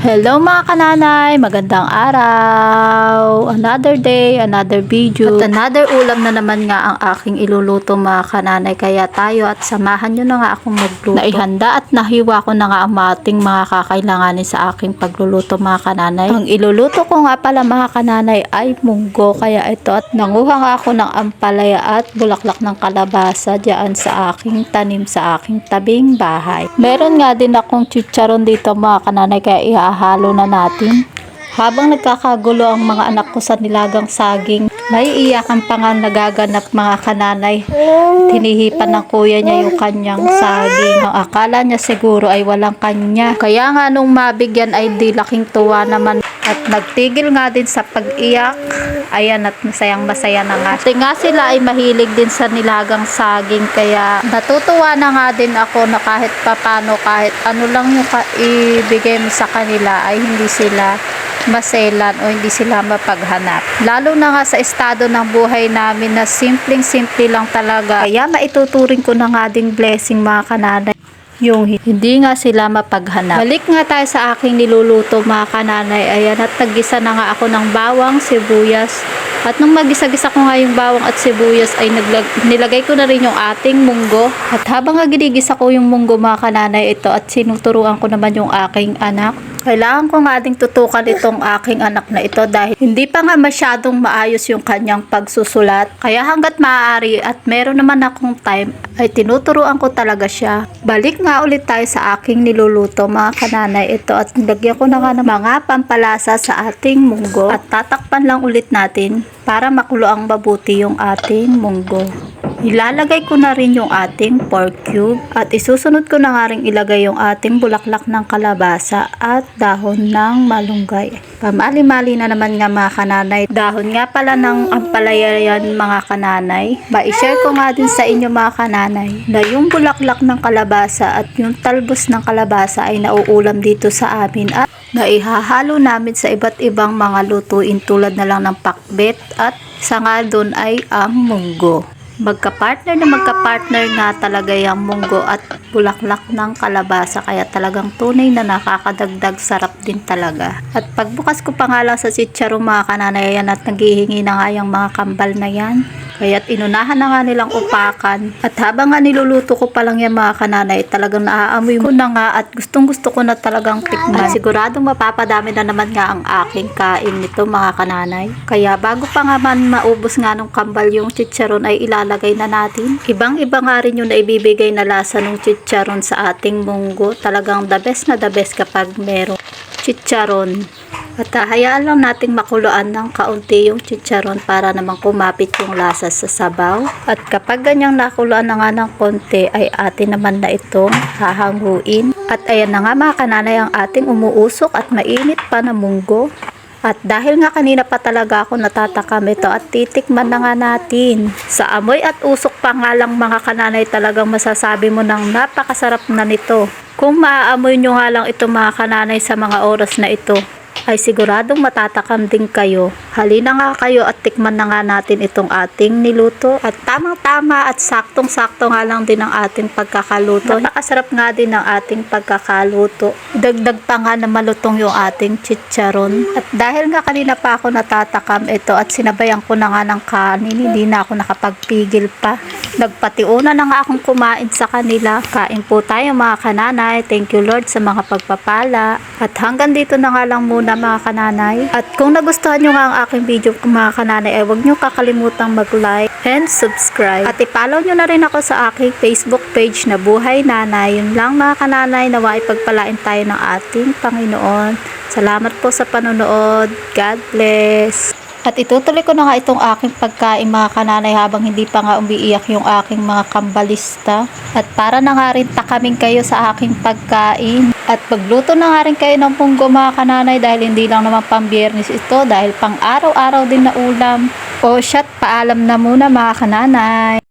Hello mga kananay, magandang araw. Another day, another video. At another ulam na naman nga ang aking iluluto mga kananay. Kaya tayo at samahan nyo na nga akong magluto. Naihanda at nahiwa ko na nga ang mating mga kakailanganin sa aking pagluluto mga kananay. Ang iluluto ko nga pala mga kananay ay munggo. Kaya ito at nanguha nga ako ng ampalaya at bulaklak ng kalabasa dyan sa aking tanim sa aking tabing bahay. Meron nga din akong chicharon dito mga kananay kaya ihahalo na natin. Habang nagkakagulo ang mga anak ko sa nilagang saging, may iyakan pa nga nagaganap mga kananay. Tinihipan ng kuya niya yung kanyang saging. Ang akala niya siguro ay walang kanya. Kaya nga nung mabigyan ay di laking tuwa naman. At nagtigil nga din sa pag-iyak. Ayan at masayang-masaya na nga. Kasi nga sila ay mahilig din sa nilagang saging. Kaya natutuwa na nga din ako na kahit papano, kahit ano lang yung ibigay mo sa kanila ay hindi sila maselan o hindi sila mapaghanap. Lalo na nga sa estado ng buhay namin na simpleng-simple lang talaga. Kaya maituturing ko na nga ding blessing mga kananay yung hindi nga sila mapaghanap. Balik nga tayo sa aking niluluto mga kananay. Ayan at naggisa na nga ako ng bawang, sibuyas. At nung magisa-gisa ko nga yung bawang at sibuyas ay nilagay ko na rin yung ating munggo. At habang nga ginigisa ko yung munggo mga kananay ito at sinuturuan ko naman yung aking anak. Kailangan ko nga ding tutukan itong aking anak na ito dahil hindi pa nga masyadong maayos yung kanyang pagsusulat. Kaya hanggat maaari at meron naman akong time ay tinuturuan ko talaga siya. Balik nga ulit tayo sa aking niluluto mga kananay ito at nilagyan ko na nga ng mga pampalasa sa ating munggo at tatakpan lang ulit natin para makulo ang mabuti yung ating munggo. Ilalagay ko na rin yung ating pork cube at isusunod ko na nga rin ilagay yung ating bulaklak ng kalabasa at dahon ng malunggay. Pamali-mali na naman nga mga kananay. Dahon nga pala ng ampalaya yan mga kananay. I-share ko nga din sa inyo mga kananay na yung bulaklak ng kalabasa at yung talbos ng kalabasa ay nauulam dito sa amin at naihahalo namin sa iba't ibang mga lutuin tulad na lang ng pakbet at isa nga doon ay ang munggo. Magka-partner nga talaga yung munggo at bulaklak ng kalabasa kaya talagang tunay na nakakadagdag sarap din talaga. At pagbukas ko pa nga lang sa chicharon mga kananay yan at naghihingi na nga yung mga kambal na yan. Kaya't inunahan na nga nilang upakan. At habang nga niluluto ko pa lang yung mga kananay, talagang naaamoy ko na nga at gustong gusto ko na talagang tikman. At siguradong mapapadami na naman nga ang aking kain nito mga kananay. Kaya bago pa nga man maubos nga nung kambal yung chicharon ay ilalagay na natin. Ibang-iba nga rin yung naibibigay na lasa ng chicharon sa ating munggo. Talagang the best na the best kapag merong chicharon. At hayaan lang nating makuluan ng kaunti yung chicharon para naman kumapit yung lasa sa sabaw. At kapag ganyang nakuluan na nga ng konti ay atin naman na itong hahanguin. At ayan na nga mga kananay ang ating umuusok at mainit pa na munggo. At dahil nga kanina pa talaga ako natatakam ito at titikman na nga natin. Sa amoy at usok pa nga lang mga kananay talagang masasabi mo ng napakasarap na nito. Kung maaamoy nyo nga lang ito mga kananay sa mga oras na ito ay siguradong matatakam din kayo. Halina nga kayo at tikman na nga natin itong ating niluto. At tamang-tama at saktong-sakto nga lang din ang ating pagkakaluto. Napakasarap nga din ang ating pagkakaluto. Dagdag pa nga na malutong yung ating chicharon. At dahil nga kanina pa ako natatakam ito at sinabayan ko na nga ng kanin, hindi na ako nakapagpigil pa. Nagpatiuna na nga akong kumain sa kanila. Kain po tayo mga kananay. Thank you Lord sa mga pagpapala. At hanggang dito na nga lang muna mga kananay. At kung nagustuhan nyo nga ang aking video mga kananay ay huwag nyo kakalimutang mag-like and subscribe. At i-follow nyo na rin ako sa aking Facebook page na Buhay Nanay. Yun lang mga kananay, nawa ipagpalain tayo ng ating Panginoon. Salamat po sa panonood. God bless. At itutuloy ko na nga itong aking pagkain mga kananay habang hindi pa nga umiiyak yung aking mga kambalista. At para na nga rin takamin kayo sa aking pagkain. At pagluto na nga rin kayo ng munggo mga kananay dahil hindi lang naman pang-biyernes ito dahil pang araw-araw din na ulam. O shot, paalam na muna mga kananay.